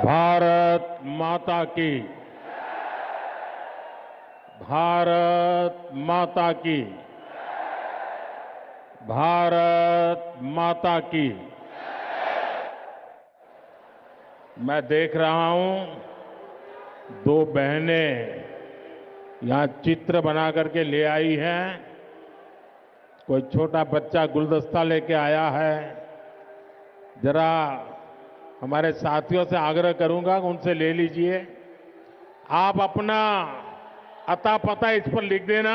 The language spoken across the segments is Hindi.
भारत माता की। भारत माता की। भारत माता की। मैं देख रहा हूं दो बहनें यहां चित्र बना करके ले आई हैं। कोई छोटा बच्चा गुलदस्ता लेके आया है। जरा हमारे साथियों से आग्रह करूंगा कि उनसे ले लीजिए। आप अपना अता पता इस पर लिख देना,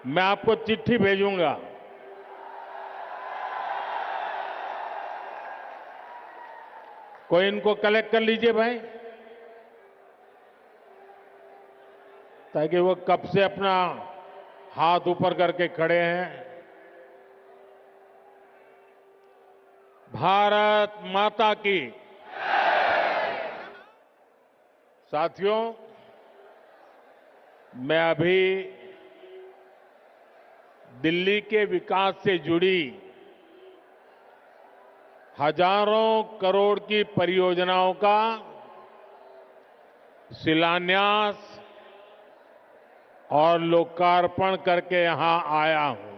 मैं आपको चिट्ठी भेजूंगा। कोई इनको कलेक्ट कर लीजिए भाई, ताकि वो कब से अपना हाथ ऊपर करके खड़े हैं। भारत माता की। साथियों, मैं अभी दिल्ली के विकास से जुड़ी हजारों करोड़ की परियोजनाओं का शिलान्यास और लोकार्पण करके यहां आया हूं।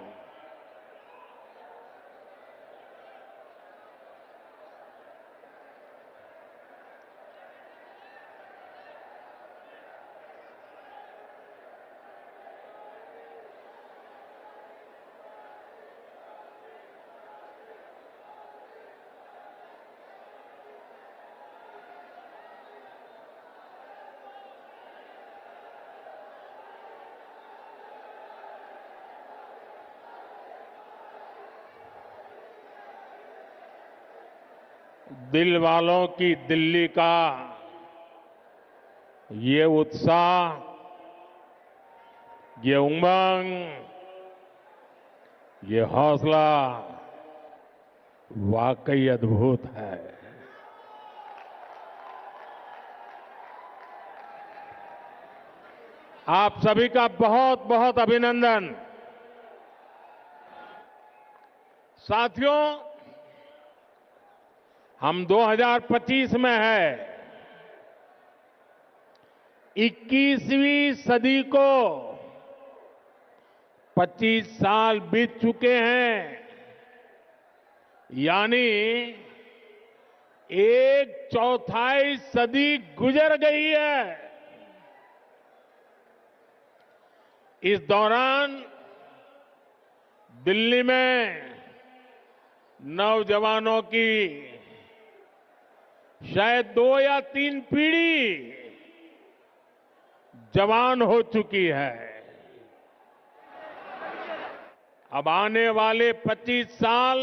दिल वालों की दिल्ली का ये उत्साह, ये उमंग, ये हौसला वाकई अद्भुत है। आप सभी का बहुत बहुत अभिनंदन। साथियों, हम 2025 में है। 21वीं सदी को 25 साल बीत चुके हैं, यानी एक चौथाई सदी गुजर गई है। इस दौरान दिल्ली में नौजवानों की शायद 2 या 3 पीढ़ी जवान हो चुकी है। अब आने वाले 25 साल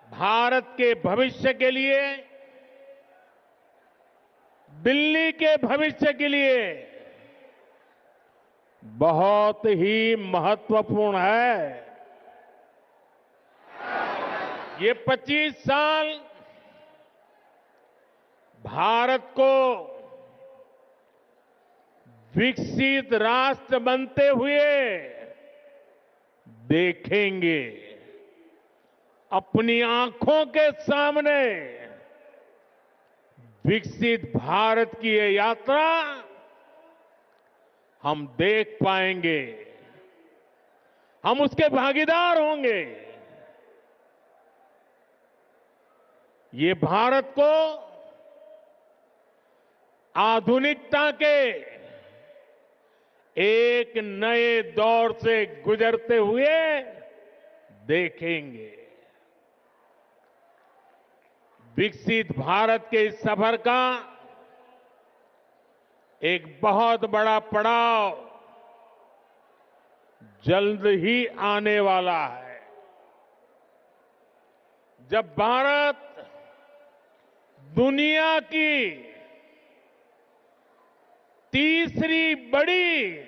भारत के भविष्य के लिए, दिल्ली के भविष्य के लिए बहुत ही महत्वपूर्ण है। ये 25 साल भारत को विकसित राष्ट्र बनते हुए देखेंगे। अपनी आंखों के सामने विकसित भारत की ये यात्रा हम देख पाएंगे। हम उसके भागीदार होंगे। ये भारत को आधुनिकता के एक नए दौर से गुजरते हुए देखेंगे। विकसित भारत के इस सफर का एक बहुत बड़ा पड़ाव जल्द ही आने वाला है, जब भारत दुनिया की तीसरी बड़ी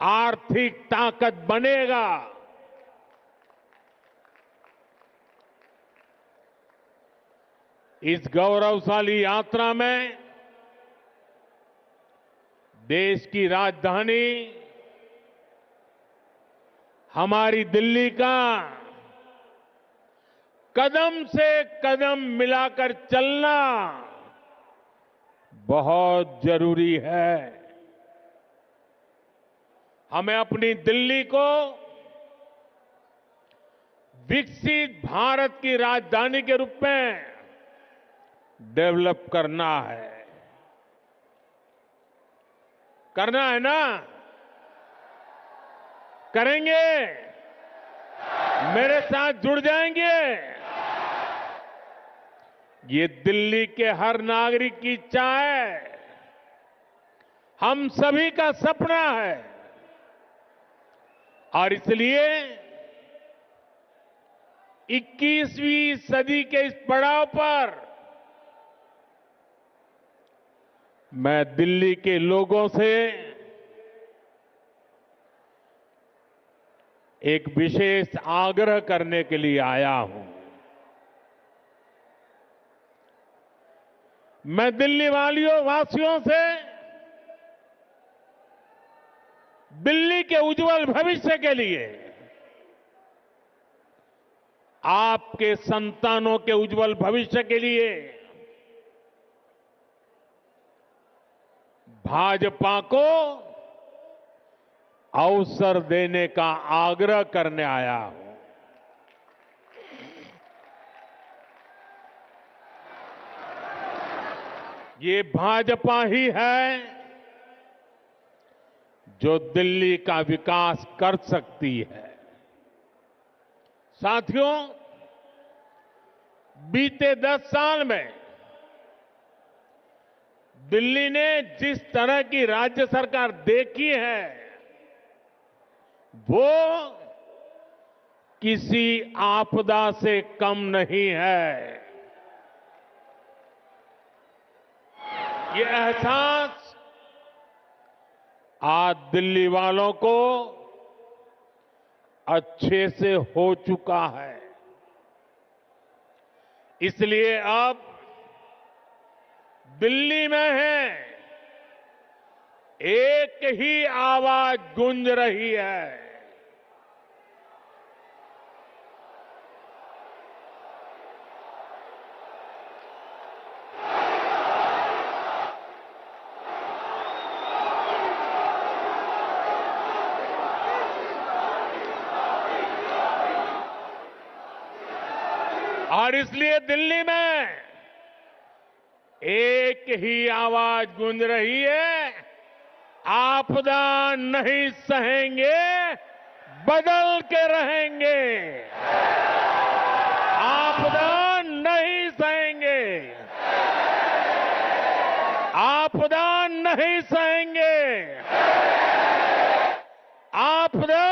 आर्थिक ताकत बनेगा। इस गौरवशाली यात्रा में देश की राजधानी हमारी दिल्ली का कदम से कदम मिलाकर चलना बहुत जरूरी है। हमें अपनी दिल्ली को विकसित भारत की राजधानी के रूप में डेवलप करना है ना? करेंगे? मेरे साथ जुड़ जाएंगे? ये दिल्ली के हर नागरिक की इच्छा है, हम सभी का सपना है और इसलिए 21वीं सदी के इस पड़ाव पर मैं दिल्ली के लोगों से एक विशेष आग्रह करने के लिए आया हूं। मैं दिल्ली वासियों से दिल्ली के उज्जवल भविष्य के लिए, आपके संतानों के उज्जवल भविष्य के लिए भाजपा को अवसर देने का आग्रह करने आया हूं। ये भाजपा ही है जो दिल्ली का विकास कर सकती है। साथियों, बीते 10 साल में दिल्ली ने जिस तरह की राज्य सरकार देखी है, वो किसी आपदा से कम नहीं है। ये एहसास आज दिल्ली वालों को अच्छे से हो चुका है। इसलिए अब दिल्ली में है एक ही आवाज गूंज रही है, और इसलिए दिल्ली में एक ही आवाज गूंज रही है, आपदा नहीं सहेंगे, बदल के रहेंगे। आपदा नहीं सहेंगे, आपदा नहीं सहेंगे, आपदा।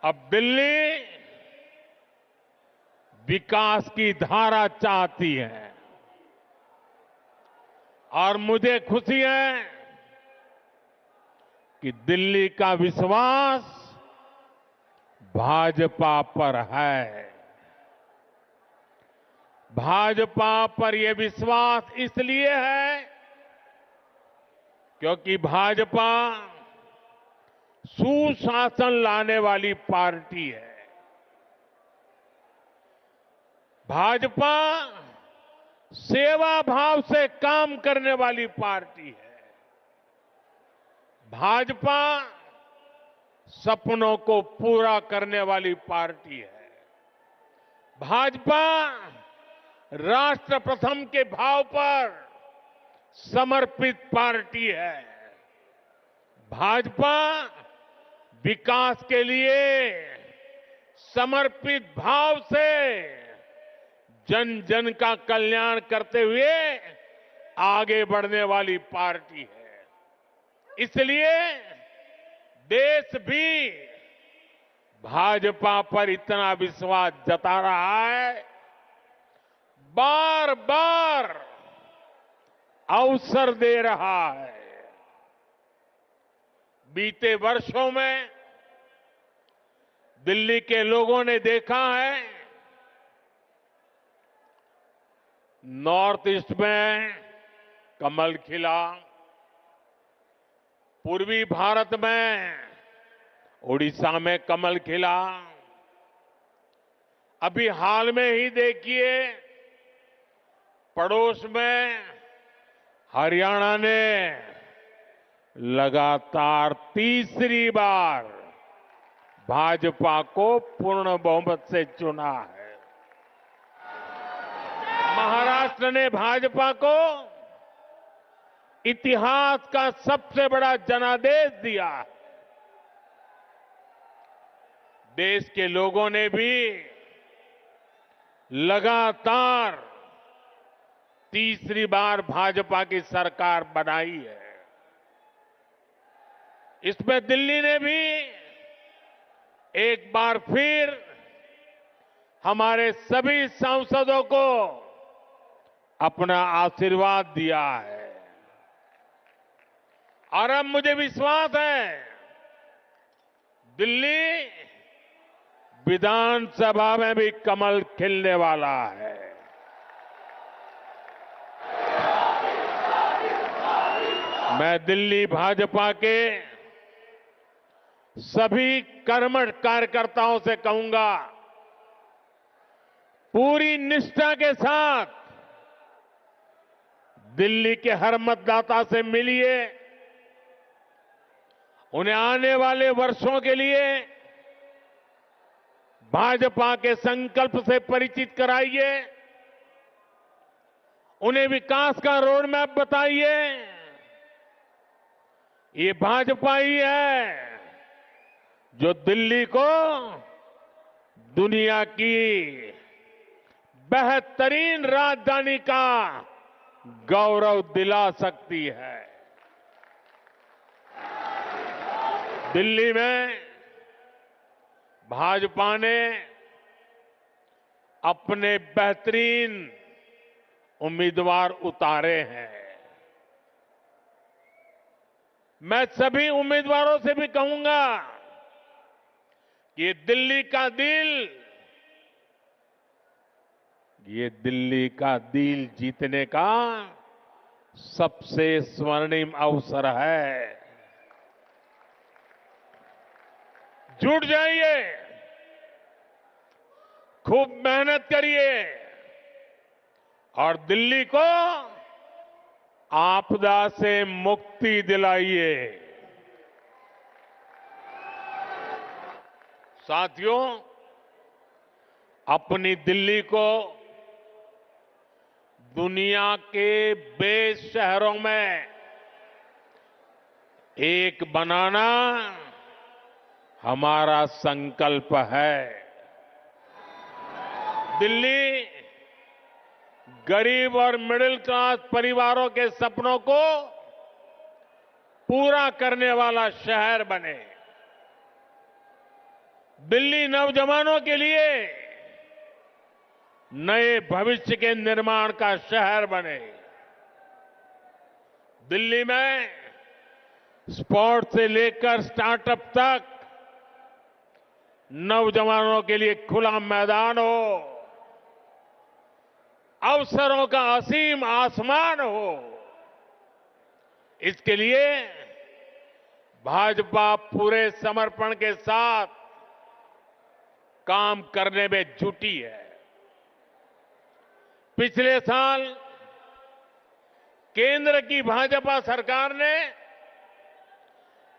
अब दिल्ली विकास की धारा चाहती है और मुझे खुशी है कि दिल्ली का विश्वास भाजपा पर है। भाजपा पर यह विश्वास इसलिए है क्योंकि भाजपा सुशासन लाने वाली पार्टी है। भाजपा सेवा भाव से काम करने वाली पार्टी है। भाजपा सपनों को पूरा करने वाली पार्टी है। भाजपा राष्ट्र प्रथम के भाव पर समर्पित पार्टी है। भाजपा विकास के लिए समर्पित भाव से जन जन का कल्याण करते हुए आगे बढ़ने वाली पार्टी है। इसलिए देश भी भाजपा पर इतना विश्वास जता रहा है, बार बार अवसर दे रहा है। बीते वर्षों में दिल्ली के लोगों ने देखा है, नॉर्थ ईस्ट में कमल खिला, पूर्वी भारत में उड़ीसा में कमल खिला। अभी हाल में ही देखिए, पड़ोस में हरियाणा ने लगातार तीसरी बार भाजपा को पूर्ण बहुमत से चुना है। महाराष्ट्र ने भाजपा को इतिहास का सबसे बड़ा जनादेश दिया। देश के लोगों ने भी लगातार तीसरी बार भाजपा की सरकार बनाई है। इसमें दिल्ली ने भी एक बार फिर हमारे सभी सांसदों को अपना आशीर्वाद दिया है। और अब मुझे विश्वास है, दिल्ली विधानसभा में भी कमल खिलने वाला है। मैं दिल्ली भाजपा के सभी कर्मठ कार्यकर्ताओं से कहूंगा, पूरी निष्ठा के साथ दिल्ली के हर मतदाता से मिलिए, उन्हें आने वाले वर्षों के लिए भाजपा के संकल्प से परिचित कराइए, उन्हें विकास का रोड मैप बताइए। ये भाजपा ही है जो दिल्ली को दुनिया की बेहतरीन राजधानी का गौरव दिला सकती है। दिल्ली में भाजपा ने अपने बेहतरीन उम्मीदवार उतारे हैं। मैं सभी उम्मीदवारों से भी कहूंगा कि ये दिल्ली का दिल जीतने का सबसे स्वर्णिम अवसर है। जुट जाइए, खूब मेहनत करिए और दिल्ली को आपदा से मुक्ति दिलाइए। साथियों, अपनी दिल्ली को दुनिया के बेस्ट शहरों में एक बनाना हमारा संकल्प है। दिल्ली गरीब और मिडिल क्लास परिवारों के सपनों को पूरा करने वाला शहर बने। दिल्ली नौजवानों के लिए नए भविष्य के निर्माण का शहर बने। दिल्ली में स्पोर्ट्स से लेकर स्टार्टअप तक नौजवानों के लिए खुला मैदान हो, अवसरों का असीम आसमान हो। इसके लिए भाजपा पूरे समर्पण के साथ काम करने में जुटी है। पिछले साल केंद्र की भाजपा सरकार ने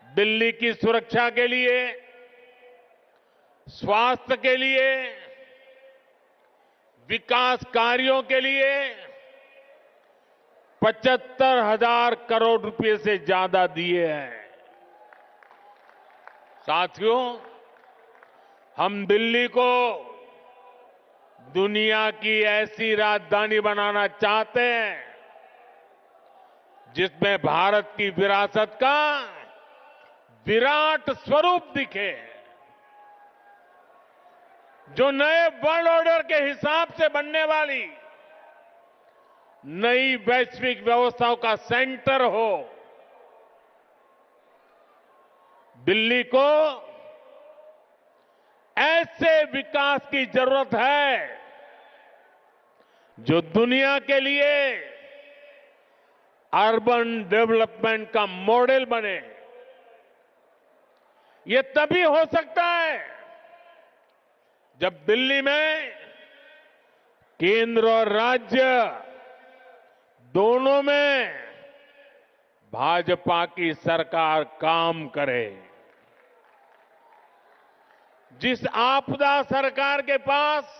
दिल्ली की सुरक्षा के लिए, स्वास्थ्य के लिए, विकास कार्यों के लिए 75,000 करोड़ रुपए से ज्यादा दिए हैं। साथियों, हम दिल्ली को दुनिया की ऐसी राजधानी बनाना चाहते हैं जिसमें भारत की विरासत का विराट स्वरूप दिखे, जो नए वर्ल्ड ऑर्डर के हिसाब से बनने वाली नई वैश्विक व्यवस्थाओं का सेंटर हो। दिल्ली को ऐसे विकास की जरूरत है जो दुनिया के लिए अर्बन डेवलपमेंट का मॉडल बने। ये तभी हो सकता है जब दिल्ली में केंद्र और राज्य दोनों में भाजपा की सरकार काम करे। जिस आपदा सरकार के पास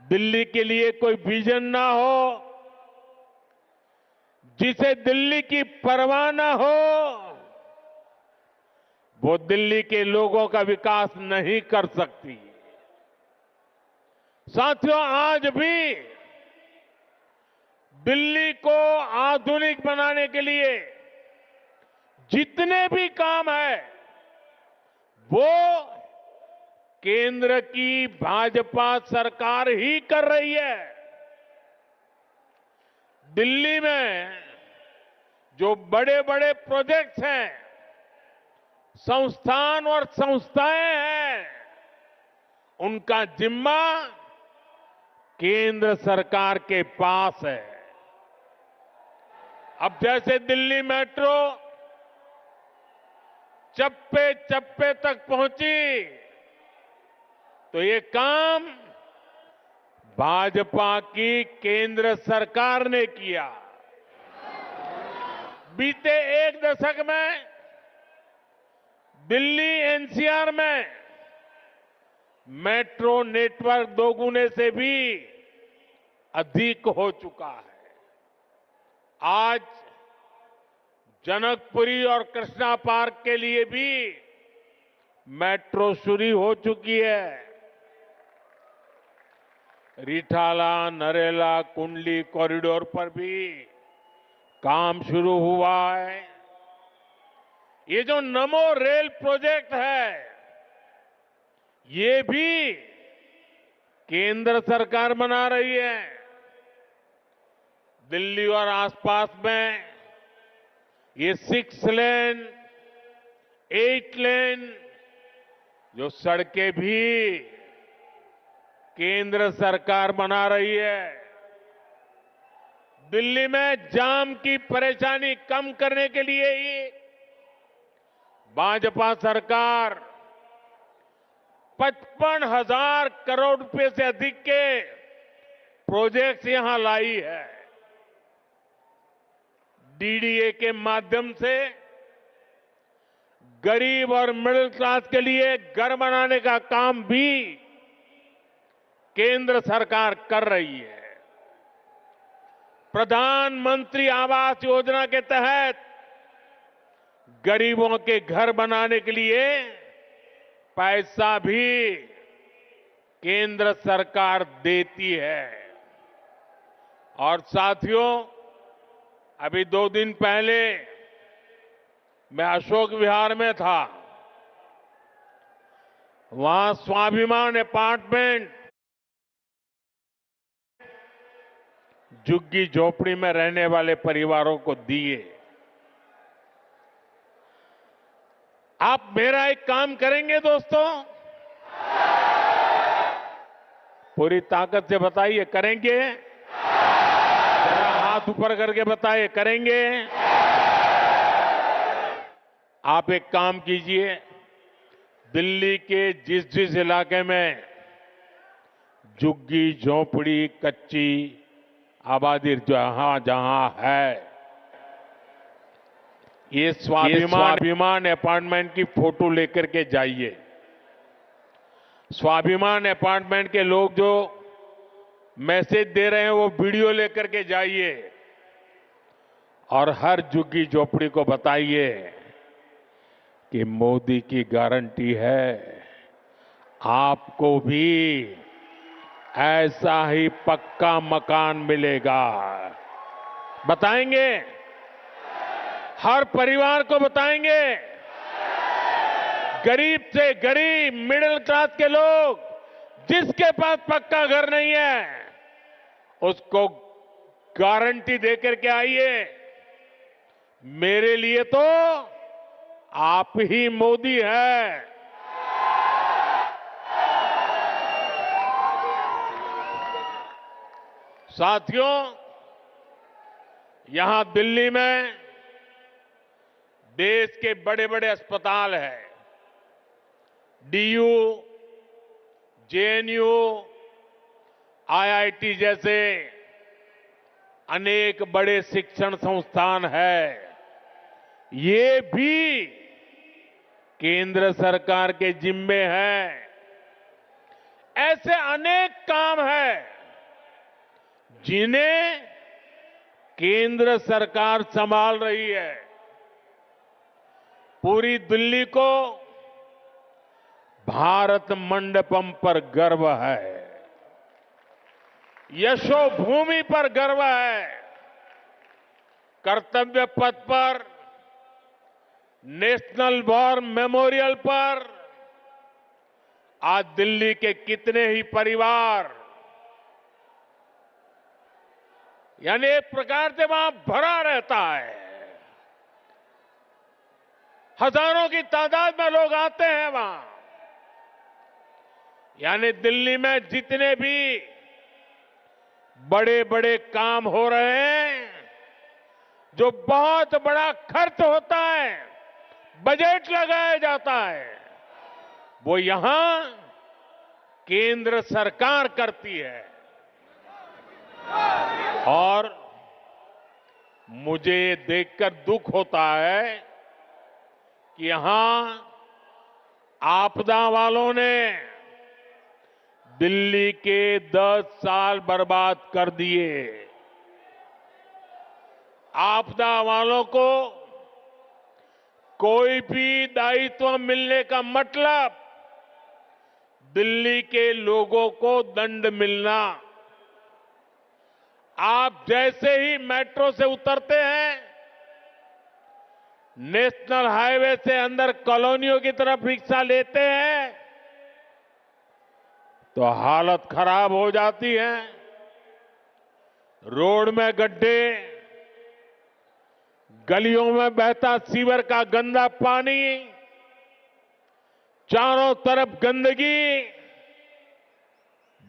दिल्ली के लिए कोई विजन ना हो, जिसे दिल्ली की परवाह ना हो, वो दिल्ली के लोगों का विकास नहीं कर सकती। साथियों, आज भी दिल्ली को आधुनिक बनाने के लिए जितने भी काम है वो केंद्र की भाजपा सरकार ही कर रही है। दिल्ली में जो बड़े बड़े प्रोजेक्ट्स हैं, संस्थान और संस्थाएं हैं, उनका जिम्मा केंद्र सरकार के पास है। अब जैसे दिल्ली मेट्रो चप्पे चप्पे तक पहुंची, तो ये काम भाजपा की केंद्र सरकार ने किया। बीते एक दशक में दिल्ली एनसीआर में मेट्रो नेटवर्क दोगुने से भी अधिक हो चुका है। आज जनकपुरी और कृष्णा पार्क के लिए भी मेट्रो शुरू हो चुकी है। रिठाला, नरेला, कुंडली कॉरिडोर पर भी काम शुरू हुआ है। ये जो नमो रेल प्रोजेक्ट है, ये भी केंद्र सरकार बना रही है। दिल्ली और आसपास में ये 6 लेन, 8 लेन जो सड़कें भी केंद्र सरकार बना रही है। दिल्ली में जाम की परेशानी कम करने के लिए ही भाजपा सरकार 55,000 करोड़ रुपए से अधिक के प्रोजेक्ट्स यहां लाई है। डीडीए के माध्यम से गरीब और मिडिल क्लास के लिए घर बनाने का काम भी केंद्र सरकार कर रही है। प्रधानमंत्री आवास योजना के तहत गरीबों के घर बनाने के लिए पैसा भी केंद्र सरकार देती है। और साथियों, अभी 2 दिन पहले मैं अशोक विहार में था। वहां स्वाभिमान अपार्टमेंट झुग्गी झोपड़ी में रहने वाले परिवारों को दिए। आप मेरा एक काम करेंगे दोस्तों? पूरी ताकत से बताइए, करेंगे? जरा हाथ ऊपर करके बताइए, करेंगे? आप एक काम कीजिए, दिल्ली के जिस जिस इलाके में झुग्गी झोपड़ी कच्ची आबादी जहां जहां है, ये स्वाभिमान अपार्टमेंट की फोटो लेकर के जाइए। स्वाभिमान अपार्टमेंट के लोग जो मैसेज दे रहे हैं वो वीडियो लेकर के जाइए और हर झुग्गी झोपड़ी को बताइए कि मोदी की गारंटी है, आपको भी ऐसा ही पक्का मकान मिलेगा। बताएंगे? हर परिवार को बताएंगे। गरीब से गरीब, मिडिल क्लास के लोग जिसके पास पक्का घर नहीं है, उसको गारंटी देकर के आइए। मेरे लिए तो आप ही मोदी है। साथियों, यहां दिल्ली में देश के बड़े बड़े अस्पताल हैं। डीयू, जेएनयू, आईआईटी जैसे अनेक बड़े शिक्षण संस्थान हैं, ये भी केंद्र सरकार के जिम्मे हैं। ऐसे अनेक काम हैं जिन्हें केंद्र सरकार संभाल रही है। पूरी दिल्ली को भारत मंडपम पर गर्व है, यशोभूमि पर गर्व है। कर्तव्य पथ पर, नेशनल वॉर मेमोरियल पर आज दिल्ली के कितने ही परिवार, यानी एक प्रकार से वहां भरा रहता है। हजारों की तादाद में लोग आते हैं वहां। यानी दिल्ली में जितने भी बड़े बड़े काम हो रहे हैं, जो बहुत बड़ा खर्च होता है, बजट लगाया जाता है, वो यहां केंद्र सरकार करती है। और मुझे ये देखकर दुख होता है कि यहां आपदा वालों ने दिल्ली के 10 साल बर्बाद कर दिए। आपदा वालों को कोई भी दायित्व मिलने का मतलब दिल्ली के लोगों को दंड मिलना। आप जैसे ही मेट्रो से उतरते हैं, नेशनल हाईवे से अंदर कॉलोनियों की तरफ रिक्शा लेते हैं, तो हालत खराब हो जाती है। रोड में गड्ढे, गलियों में बहता सीवर का गंदा पानी, चारों तरफ गंदगी,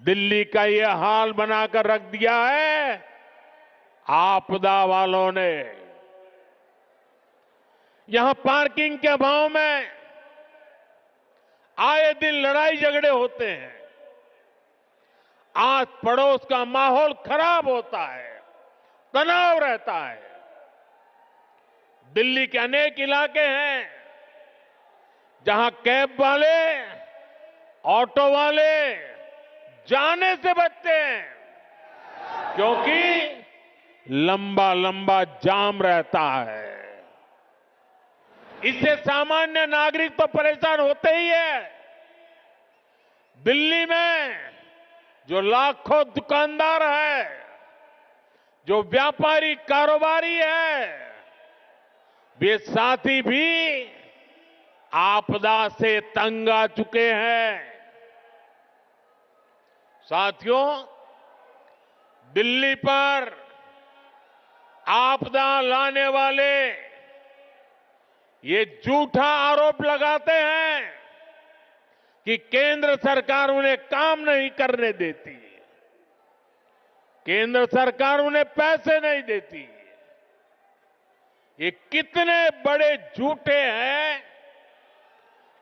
दिल्ली का ये हाल बनाकर रख दिया है आपदा वालों ने। यहां पार्किंग के अभाव में आए दिन लड़ाई झगड़े होते हैं। आस पड़ोस का माहौल खराब होता है, तनाव रहता है। दिल्ली के अनेक इलाके हैं जहां कैब वाले, ऑटो वाले जाने से बचते हैं, क्योंकि लंबा लंबा जाम रहता है। इससे सामान्य नागरिक तो परेशान होते ही है। दिल्ली में जो लाखों दुकानदार है, जो व्यापारी कारोबारी है, वे साथी भी आपदा से तंग आ चुके हैं। साथियों, दिल्ली पर आपदा लाने वाले ये झूठा आरोप लगाते हैं कि केंद्र सरकार उन्हें काम नहीं करने देती, केंद्र सरकार उन्हें पैसे नहीं देती। ये कितने बड़े झूठे हैं,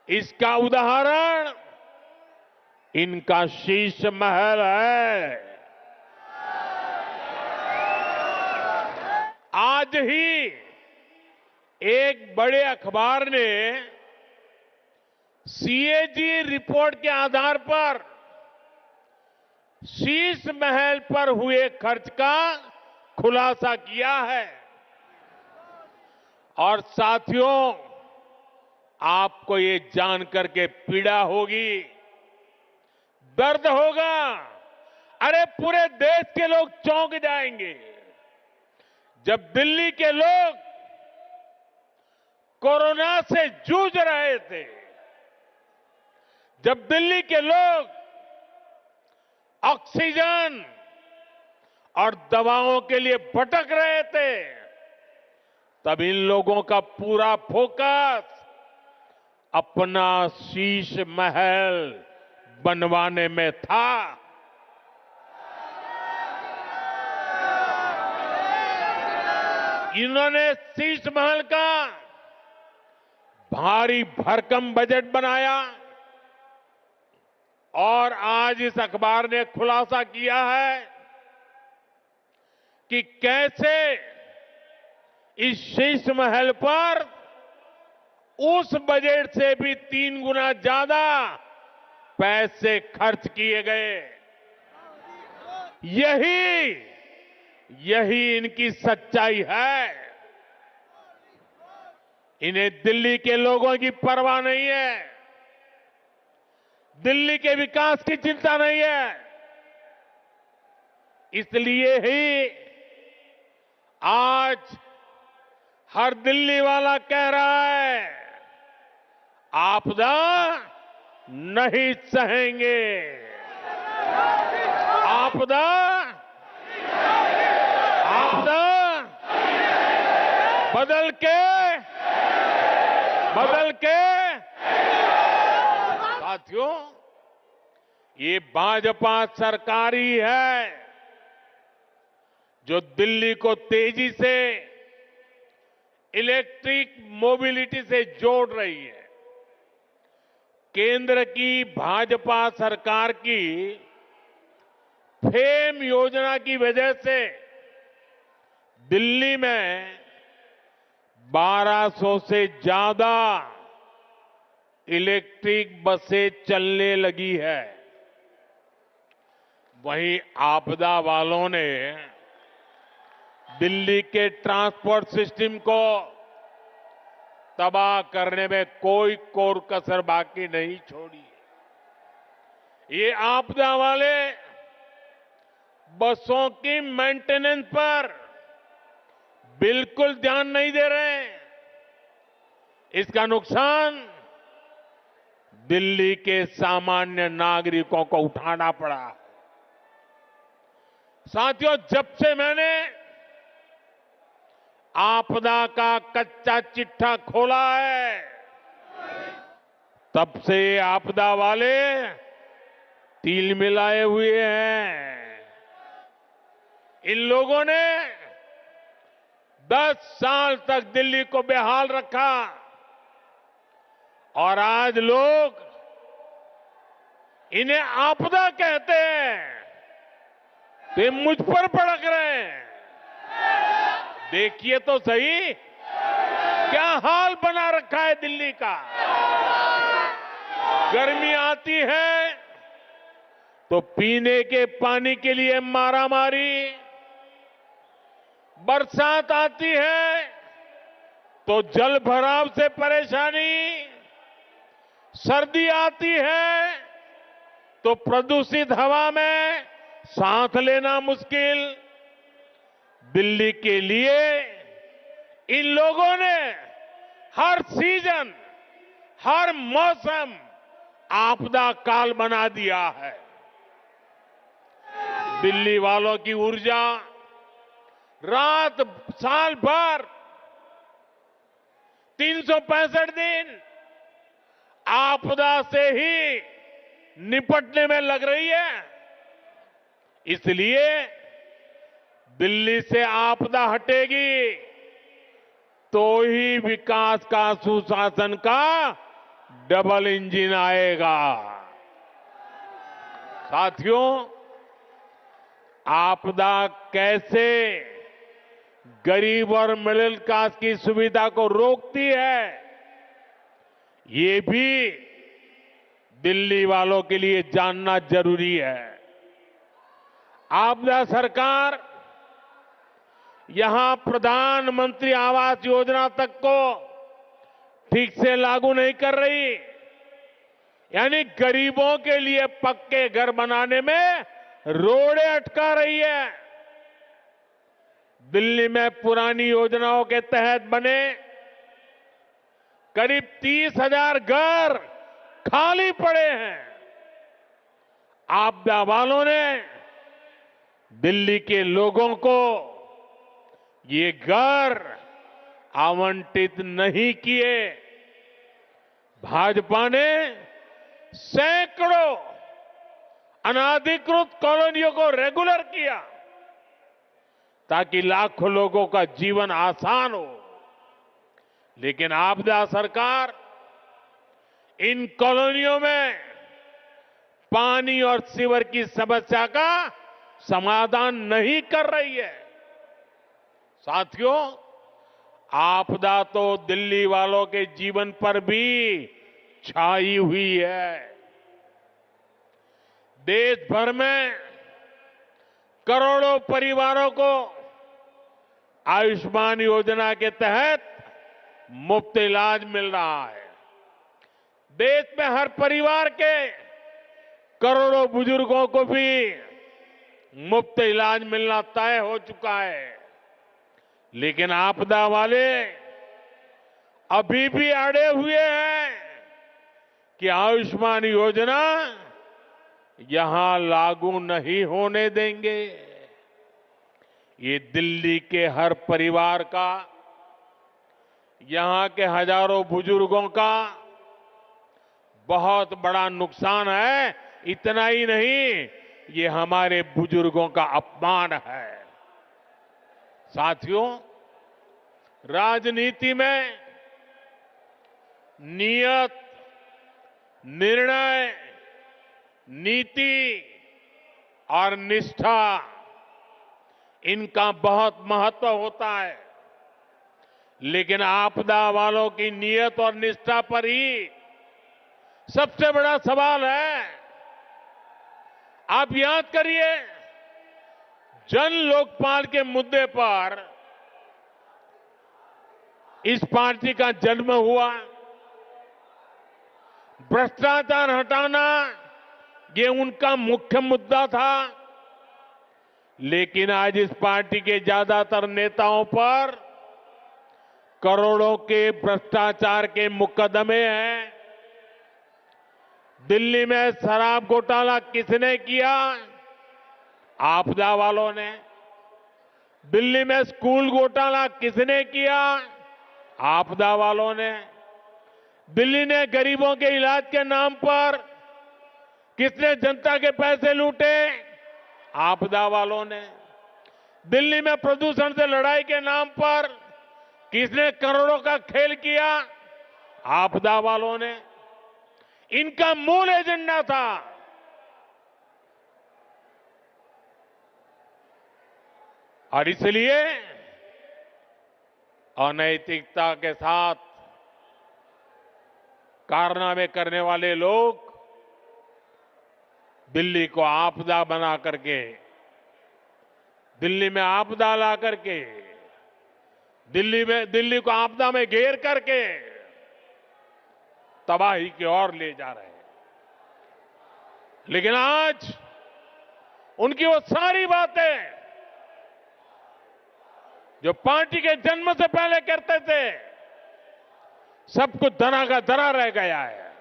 इसका उदाहरण इनका शीश महल है। आज ही एक बड़े अखबार ने सीएजी रिपोर्ट के आधार पर शीश महल पर हुए खर्च का खुलासा किया है। और साथियों, आपको ये जानकर के पीड़ा होगी, दर्द होगा। अरे पूरे देश के लोग चौंक जाएंगे जब दिल्ली के लोग कोरोना से जूझ रहे थे, जब दिल्ली के लोग ऑक्सीजन और दवाओं के लिए भटक रहे थे, तब इन लोगों का पूरा फोकस अपना शीश महल बनवाने में था। इन्होंने शीश महल का भारी भरकम बजट बनाया, और आज इस अखबार ने खुलासा किया है कि कैसे इस शीश महल पर उस बजट से भी 3 गुना ज्यादा पैसे खर्च किए गए। यही इनकी सच्चाई है। इन्हें दिल्ली के लोगों की परवाह नहीं है, दिल्ली के विकास की चिंता नहीं है। इसलिए ही आज हर दिल्ली वाला कह रहा है, आपदा नहीं सहेंगे, आपदा बदल के साथियों, ये भाजपा सरकार ही है जो दिल्ली को तेजी से इलेक्ट्रिक मोबिलिटी से जोड़ रही है। केंद्र की भाजपा सरकार की फेम योजना की वजह से दिल्ली में 1200 से ज्यादा इलेक्ट्रिक बसें चलने लगी है। वहीं आपदा वालों ने दिल्ली के ट्रांसपोर्ट सिस्टम को तबाह करने में कोई कोर कसर बाकी नहीं छोड़ी। ये आपदा वाले बसों की मेंटेनेंस पर बिल्कुल ध्यान नहीं दे रहे हैं। इसका नुकसान दिल्ली के सामान्य नागरिकों को उठाना पड़ा। साथियों, जब से मैंने आपदा का कच्चा चिट्ठा खोला है, तब से आपदा वाले तिल मिलाए हुए हैं। इन लोगों ने 10 साल तक दिल्ली को बेहाल रखा और आज लोग इन्हें आपदा कहते हैं, वे मुझ पर भड़क रहे हैं। देखिए तो सही क्या हाल बना रखा है दिल्ली का। गर्मी आती है तो पीने के पानी के लिए मारामारी, बरसात आती है तो जल भराव से परेशानी, सर्दी आती है तो प्रदूषित हवा में सांस लेना मुश्किल। दिल्ली के लिए इन लोगों ने हर सीजन, हर मौसम आपदा काल बना दिया है। दिल्ली वालों की ऊर्जा रात साल भर 365 दिन आपदा से ही निपटने में लग रही है। इसलिए दिल्ली से आपदा हटेगी तो ही विकास का, सुशासन का डबल इंजन आएगा। साथियों, आपदा कैसे गरीब और मिडिल क्लास की सुविधा को रोकती है, ये भी दिल्ली वालों के लिए जानना जरूरी है। आपदा सरकार यहां प्रधानमंत्री आवास योजना तक को ठीक से लागू नहीं कर रही, यानी गरीबों के लिए पक्के घर बनाने में रोड़े अटका रही है। दिल्ली में पुरानी योजनाओं के तहत बने करीब 30,000 घर खाली पड़े हैं। आपदा वालों ने दिल्ली के लोगों को ये घर आवंटित नहीं किए। भाजपा ने सैकड़ों अनाधिकृत कॉलोनियों को रेगुलर किया ताकि लाखों लोगों का जीवन आसान हो। लेकिन आपदा सरकार इन कॉलोनियों में पानी और सीवर की समस्या का समाधान नहीं कर रही है। साथियों, आपदा तो दिल्ली वालों के जीवन पर भी छाई हुई है। देश भर में करोड़ों परिवारों को आयुष्मान योजना के तहत मुफ्त इलाज मिल रहा है। देश में हर परिवार के करोड़ों बुजुर्गों को भी मुफ्त इलाज मिलना तय हो चुका है। लेकिन आपदा वाले अभी भी अड़े हुए हैं कि आयुष्मान योजना यहां लागू नहीं होने देंगे। ये दिल्ली के हर परिवार का, यहां के हजारों बुजुर्गों का बहुत बड़ा नुकसान है। इतना ही नहीं, ये हमारे बुजुर्गों का अपमान है। साथियों, राजनीति में नियत, निर्णय, नीति और निष्ठा, इनका बहुत महत्व होता है। लेकिन आपदा वालों की नियत और निष्ठा पर ही सबसे बड़ा सवाल है। आप याद करिए, जन लोकपाल के मुद्दे पर इस पार्टी का जन्म हुआ। भ्रष्टाचार हटाना ये उनका मुख्य मुद्दा था। लेकिन आज इस पार्टी के ज्यादातर नेताओं पर करोड़ों के भ्रष्टाचार के मुकदमे हैं। दिल्ली में शराब घोटाला किसने किया? आपदा वालों ने। दिल्ली में स्कूल घोटाला किसने किया? आपदा वालों ने। दिल्ली ने गरीबों के इलाज के नाम पर किसने जनता के पैसे लूटे? आपदा वालों ने। दिल्ली में प्रदूषण से लड़ाई के नाम पर किसने करोड़ों का खेल किया? आपदा वालों ने। इनका मूल एजेंडा था और इसलिए अनैतिकता के साथ कारनामे करने वाले लोग दिल्ली को आपदा बना करके, दिल्ली में आपदा ला करके, दिल्ली को आपदा में घेर करके तबाही की ओर ले जा रहे हैं। लेकिन आज उनकी वो सारी बातें जो पार्टी के जन्म से पहले करते थे, सब कुछ धरा का धरा रह गया है।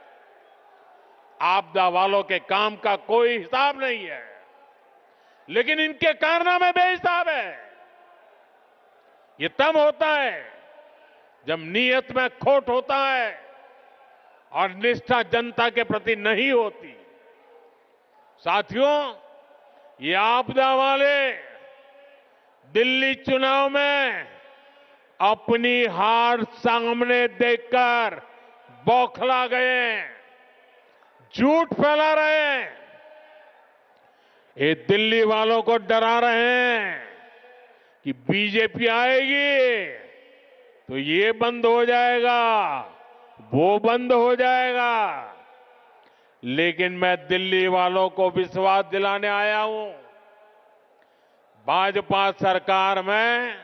आपदा वालों के काम का कोई हिसाब नहीं है, लेकिन इनके कारनामे बेहिसाब है। ये तब होता है जब नीयत में खोट होता है और निष्ठा जनता के प्रति नहीं होती। साथियों, ये आपदा वाले दिल्ली चुनाव में अपनी हार सामने देखकर बौखला गए, झूठ फैला रहे हैं। ये दिल्ली वालों को डरा रहे हैं कि बीजेपी आएगी तो ये बंद हो जाएगा, वो बंद हो जाएगा। लेकिन मैं दिल्ली वालों को विश्वास दिलाने आया हूं, भाजपा सरकार में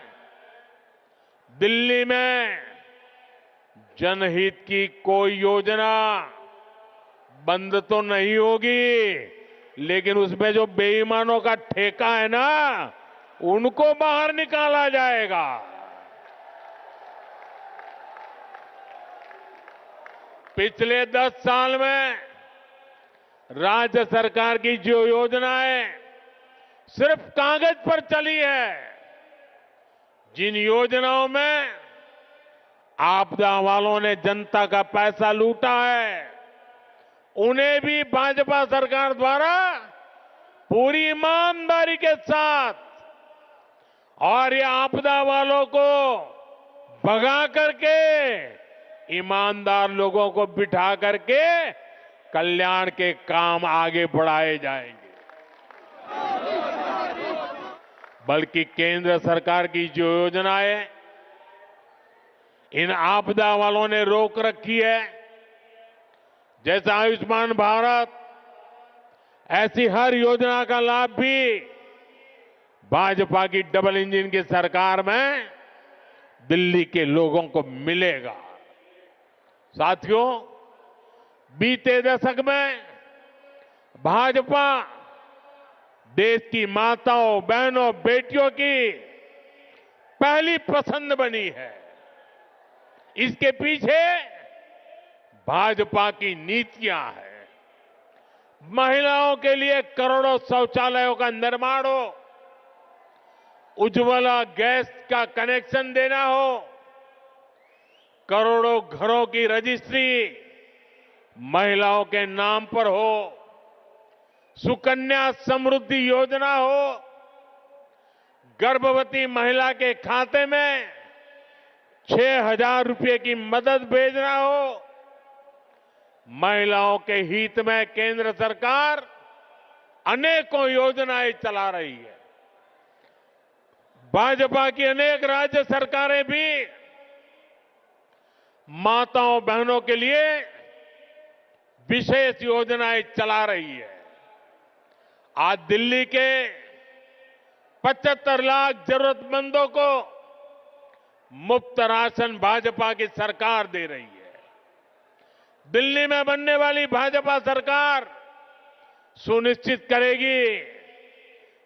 दिल्ली में जनहित की कोई योजना बंद तो नहीं होगी, लेकिन उसमें जो बेईमानों का ठेका है ना, उनको बाहर निकाला जाएगा। पिछले 10 साल में राज्य सरकार की जो योजनाएं सिर्फ कागज पर चली है, जिन योजनाओं में आपदा वालों ने जनता का पैसा लूटा है, उन्हें भी भाजपा सरकार द्वारा पूरी ईमानदारी के साथ और ये आपदा वालों को भगा करके ईमानदार लोगों को बिठा करके कल्याण के काम आगे बढ़ाए जाएंगे। बल्कि केंद्र सरकार की जो योजनाएं इन आपदा वालों ने रोक रखी है, जैसे आयुष्मान भारत, ऐसी हर योजना का लाभ भी भाजपा की डबल इंजन की सरकार में दिल्ली के लोगों को मिलेगा। साथियों, बीते दशक में भाजपा देश की माताओं, बहनों, बेटियों की पहली पसंद बनी है। इसके पीछे भाजपा की नीतियां हैं। महिलाओं के लिए करोड़ों शौचालयों का निर्माण हो, उज्ज्वला गैस का कनेक्शन देना हो, करोड़ों घरों की रजिस्ट्री महिलाओं के नाम पर हो, सुकन्या समृद्धि योजना हो, गर्भवती महिला के खाते में 6,000 रुपए की मदद भेजना हो, महिलाओं के हित में केंद्र सरकार अनेकों योजनाएं चला रही है। भाजपा की अनेक राज्य सरकारें भी माताओं, बहनों के लिए विशेष योजनाएं चला रही है। आज दिल्ली के 75 लाख जरूरतमंदों को मुफ्त राशन भाजपा की सरकार दे रही है। दिल्ली में बनने वाली भाजपा सरकार सुनिश्चित करेगी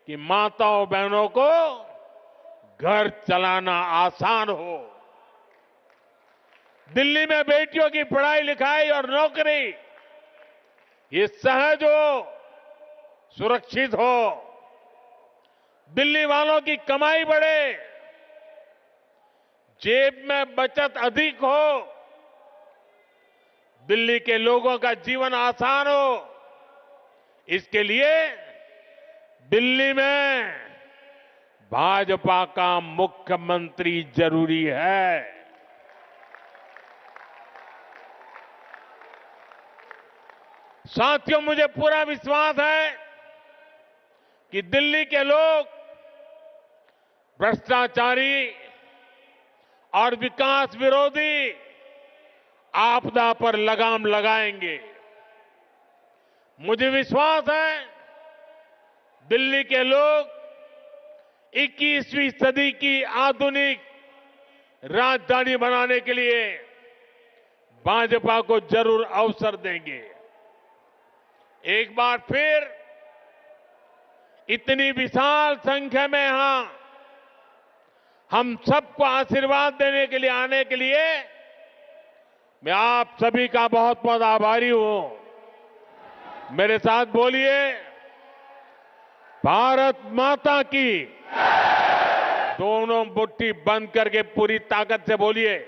कि माताओं, बहनों को घर चलाना आसान हो। दिल्ली में बेटियों की पढ़ाई लिखाई और नौकरी ये सहज हो, सुरक्षित हो। दिल्ली वालों की कमाई बढ़े, जेब में बचत अधिक हो, दिल्ली के लोगों का जीवन आसान हो। इसके लिए दिल्ली में भाजपा का मुख्यमंत्री जरूरी है। साथियों, मुझे पूरा विश्वास है कि दिल्ली के लोग भ्रष्टाचारी और विकास विरोधी आपदा पर लगाम लगाएंगे। मुझे विश्वास है दिल्ली के लोग 21वीं सदी की आधुनिक राजधानी बनाने के लिए भाजपा को जरूर अवसर देंगे। एक बार फिर इतनी विशाल संख्या में यहां हम सबको आशीर्वाद देने के लिए आने के लिए मैं आप सभी का बहुत बहुत आभारी हूं। मेरे साथ बोलिए, भारत माता की। दोनों मुट्ठी बंद करके पूरी ताकत से बोलिए,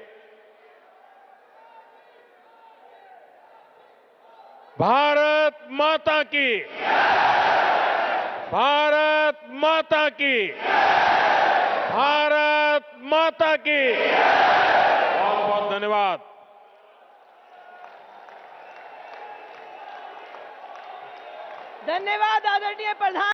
भारत माता की। भारत माता की। भारत माता की। बहुत बहुत धन्यवाद। धन्यवाद आदरणीय प्रधान